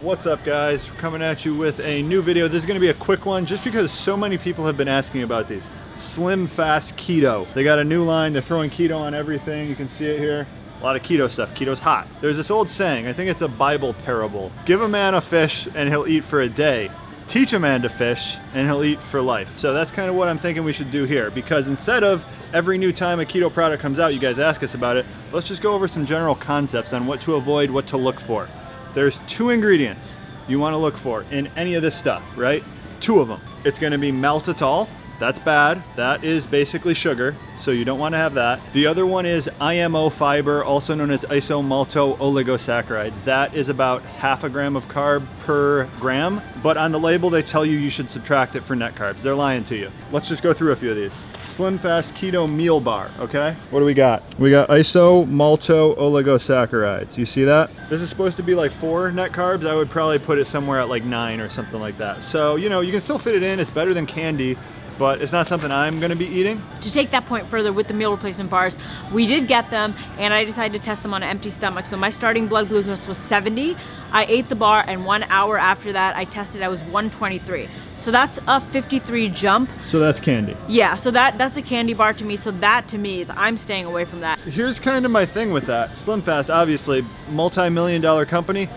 What's up, guys? We're coming at you with a new video. This is going to be a quick one just because so many people have been asking about these. Slim Fast Keto. They got a new line. They're throwing keto on everything. You can see it here. A lot of keto stuff. Keto's hot. There's this old saying, I think it's a Bible parable. Give a man a fish and he'll eat for a day. Teach a man to fish and he'll eat for life. So that's kind of what I'm thinking we should do here, because instead of every new time a keto product comes out, you guys ask us about it, let's just go over some general concepts on what to avoid, what to look for. There's 2 ingredients you want to look for in any of this stuff, right? 2 of them. It's going to be maltitol. That's bad. That is basically sugar, so you don't want to have that. The other one is IMO fiber, also known as isomalto-oligosaccharides. That is about 0.5 gram of carb per gram, but on the label they tell you should subtract it for net carbs. They're lying to you. Let's just go through a few of these. Slim Fast Keto Meal Bar, okay? What do we got? We got isomalto-oligosaccharides. You see that? This is supposed to be like 4 net carbs. I would probably put it somewhere at like 9 or something like that. So, you know, you can still fit it in. It's better than candy, but it's not something I'm gonna be eating. To take that point further with the meal replacement bars, we did get them and I decided to test them on an empty stomach. So my starting blood glucose was 70. I ate the bar and 1 hour after that, I tested, I was 123. So that's a 53 jump. So that's candy. Yeah, so that's a candy bar to me. So that to me is, I'm staying away from that. Here's kind of my thing with that. Slim Fast, obviously, multi-million-dollar company.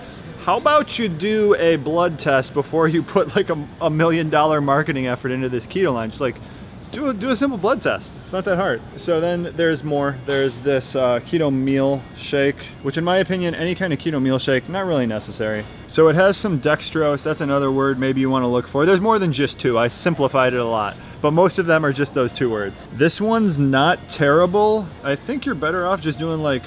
How about you do a blood test before you put like a $1 million marketing effort into this keto line? Just like do a simple blood test. It's not that hard. So then there's more. There's this keto meal shake, which in my opinion, any kind of keto meal shake, not really necessary. So it has some dextrose. That's another word maybe you want to look for. There's more than just 2. I simplified it a lot, but most of them are just those 2 words. This one's not terrible. I think you're better off just doing like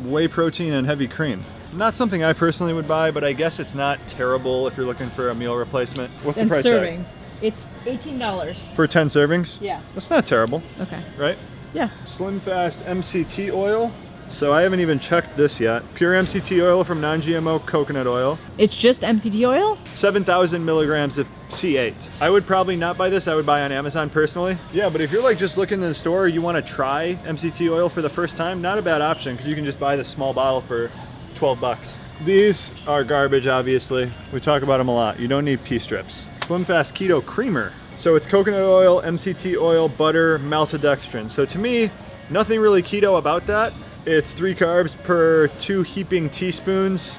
whey protein and heavy cream. Not something I personally would buy, but I guess it's not terrible if you're looking for a meal replacement. What's the price servings. tag? It's $18. For 10 servings? Yeah. That's not terrible. Okay. Right? Yeah. Slim Fast MCT oil. So I haven't even checked this yet. Pure MCT oil from non-GMO coconut oil. It's just MCT oil? 7,000 milligrams of C8. I would probably not buy this. I would buy on Amazon personally. Yeah, but if you're like just looking in the store, you want to try MCT oil for the first time, not a bad option, because you can just buy this small bottle for 12 bucks. These are garbage, obviously. We talk about them a lot. You don't need pea strips. Slim Fast Keto Creamer. So it's coconut oil, MCT oil, butter, maltodextrin. So to me, nothing really keto about that. It's 3 carbs per 2 heaping teaspoons.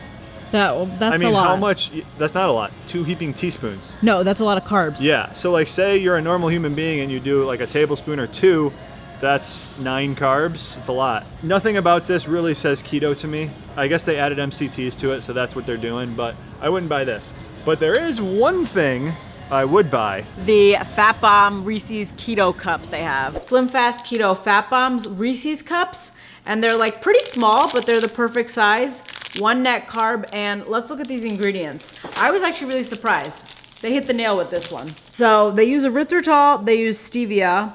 That's I mean, a lot. how much? That's not a lot. 2 heaping teaspoons. No, that's a lot of carbs. Yeah, so like say you're a normal human being and you do like a tablespoon or 2, that's 9 carbs. It's a lot. Nothing about this really says keto to me. I guess they added MCTs to it, so that's what they're doing, but I wouldn't buy this. But there is one thing I would buy. The Fat Bomb Reese's Keto Cups they have. Slim Fast Keto Fat Bombs Reese's Cups, and they're like pretty small, but they're the perfect size. 1 net carb, and let's look at these ingredients. I was actually really surprised. They hit the nail with this one. So they use erythritol, they use stevia.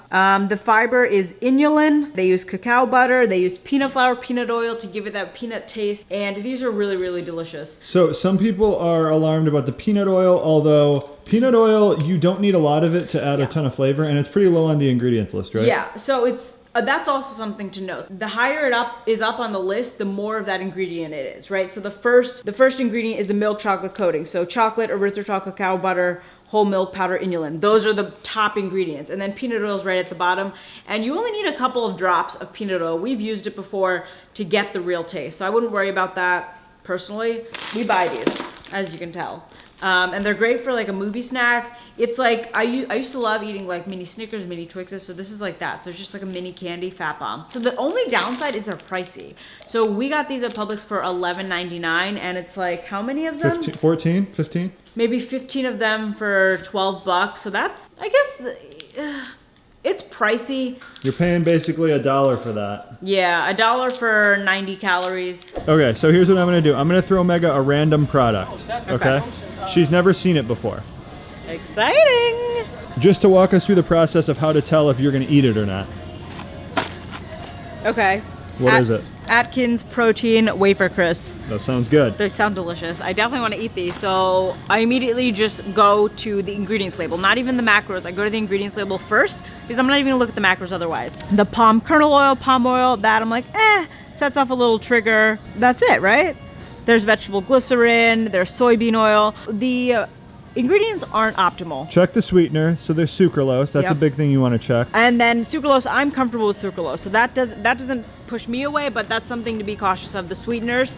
The fiber is inulin. They use cacao butter. They use peanut flour, peanut oil to give it that peanut taste. And these are really, really delicious. So some people are alarmed about the peanut oil, although peanut oil, you don't need a lot of it to add a ton of flavor, and it's pretty low on the ingredients list, right? Yeah, so it's that's also something to note. The higher it is up on the list, the more of that ingredient it is, right? So the first ingredient is the milk chocolate coating. So chocolate, erythritol, cacao butter, whole milk powder, inulin. Those are the top ingredients. And then peanut oil is right at the bottom. And you only need a couple of drops of peanut oil. We've used it before to get the real taste. So I wouldn't worry about that personally. We buy these, as you can tell. And they're great for like a movie snack. It's like, I used to love eating like mini Snickers, mini Twixes. So this is like that. So it's just like a mini candy Fat Bomb. So the only downside is they're pricey. So we got these at Publix for $11.99, and it's like, how many of them? 14, 15? Maybe 15 of them for 12 bucks. So that's, I guess, it's pricey. You're paying basically $1 for that. Yeah, $1 for 90 calories. Okay, so here's what I'm gonna do. I'm gonna throw Mega a random product, okay? She's never seen it before. Exciting! Just to walk us through the process of how to tell if you're gonna eat it or not. Okay. What is it? Atkins protein wafer crisps. That sounds good. They sound delicious. I definitely want to eat these. So I immediately just go to the ingredients label, not even the macros. I go to the ingredients label first because I'm not even gonna look at the macros otherwise. The palm kernel oil, palm oil, that I'm like, sets off a little trigger. That's it, right? There's vegetable glycerin, there's soybean oil. The ingredients aren't optimal. Check the sweetener. So there's sucralose. That's a Yep. big thing you want to check. And then sucralose, I'm comfortable with sucralose. So that doesn't push me away, but that's something to be cautious of. The sweeteners,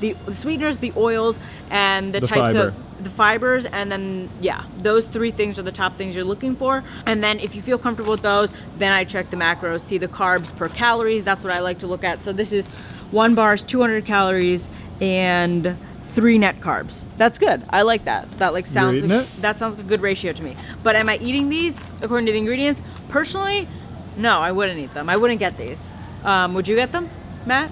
the oils, and the types fiber. of the fibers, and then yeah, those 3 things are the top things you're looking for. And then if you feel comfortable with those, then I check the macros, see the carbs per calories. That's what I like to look at. So this is 1 bar is 200 calories and 3 net carbs. That's good. I like that. That like sounds You're eating it? that sounds like a good ratio to me. But am I eating these according to the ingredients? Personally, no, I wouldn't eat them. I wouldn't get these. Would you get them, Matt?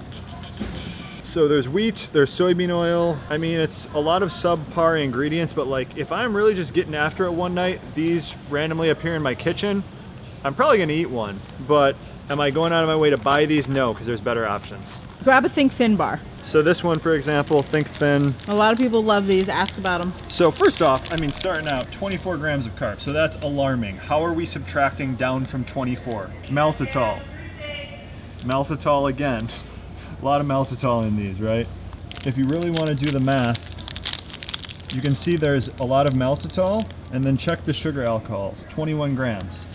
So there's wheat, there's soybean oil. I mean, it's a lot of subpar ingredients, but like if I'm really just getting after it one night, these randomly appear in my kitchen, I'm probably gonna eat one. But am I going out of my way to buy these? No, because there's better options. Grab a Think Thin bar. So this one, for example, Think Thin. A lot of people love these. Ask about them. So first off, I mean, starting out, 24 grams of carbs. So that's alarming. How are we subtracting down from 24? Maltitol. Maltitol again. A lot of maltitol in these, right? If you really want to do the math, you can see there's a lot of maltitol, and then check the sugar alcohols, 21 grams.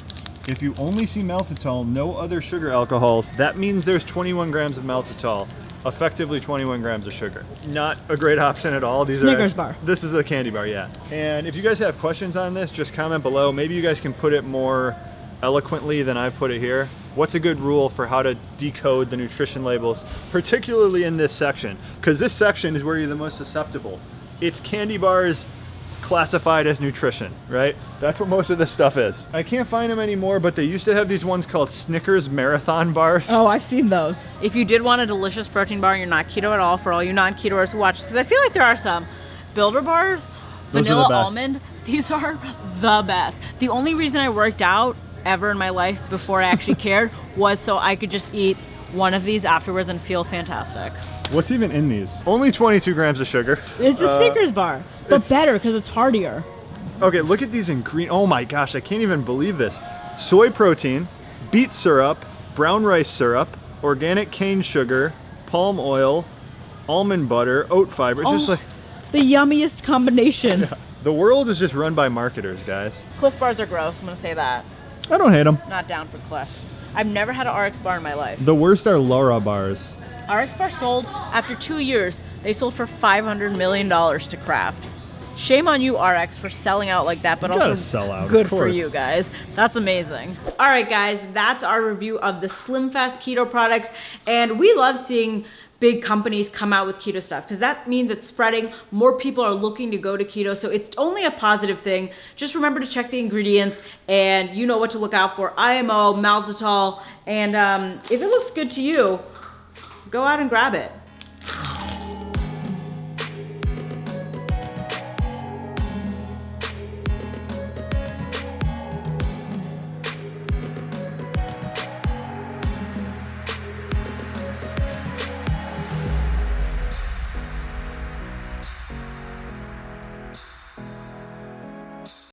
If you only see maltitol, no other sugar alcohols, that means there's 21 grams of maltitol, effectively 21 grams of sugar. Not a great option at all. These Snickers are bar. This is a candy bar, yeah. And if you guys have questions on this, just comment below. Maybe you guys can put it more eloquently than I've put it here. What's a good rule for how to decode the nutrition labels, particularly in this section? Because this section is where you're the most susceptible. It's candy bars classified as nutrition, right? That's what most of this stuff is. I can't find them anymore, but they used to have these ones called Snickers Marathon bars. Oh, I've seen those. If you did want a delicious protein bar and you're not keto at all, for all you non-ketoers who watch this, because I feel like there are some Builder bars, Those are the vanilla best. almond, these are the best. The only reason I worked out ever in my life before I actually cared was so I could just eat one of these afterwards and feel fantastic. What's even in these? Only 22 grams of sugar. It's a Snickers bar, but it's- better because it's heartier. Okay, look at these ingredients. Oh my gosh, I can't even believe this. Soy protein, beet syrup, brown rice syrup, organic cane sugar, palm oil, almond butter, oat fiber. It's just like, The yummiest combination. the world is just run by marketers, guys. Cliff bars are gross, I'm gonna say that. I don't hate them. Not down for Cliff. I've never had an RX bar in my life. The worst are Laura bars. RX bar sold after 2 years. They sold for $500 million to Kraft. Shame on you, RX, for selling out like that, but You gotta also sell out, of good for course. you guys. That's amazing. All right, guys, that's our review of the Slim Fast Keto products, and we love seeing big companies come out with keto stuff because that means it's spreading. More people are looking to go to keto, so it's only a positive thing. Just remember to check the ingredients, and you know what to look out for: IMO, maltitol, and if it looks good to you, go out and grab it.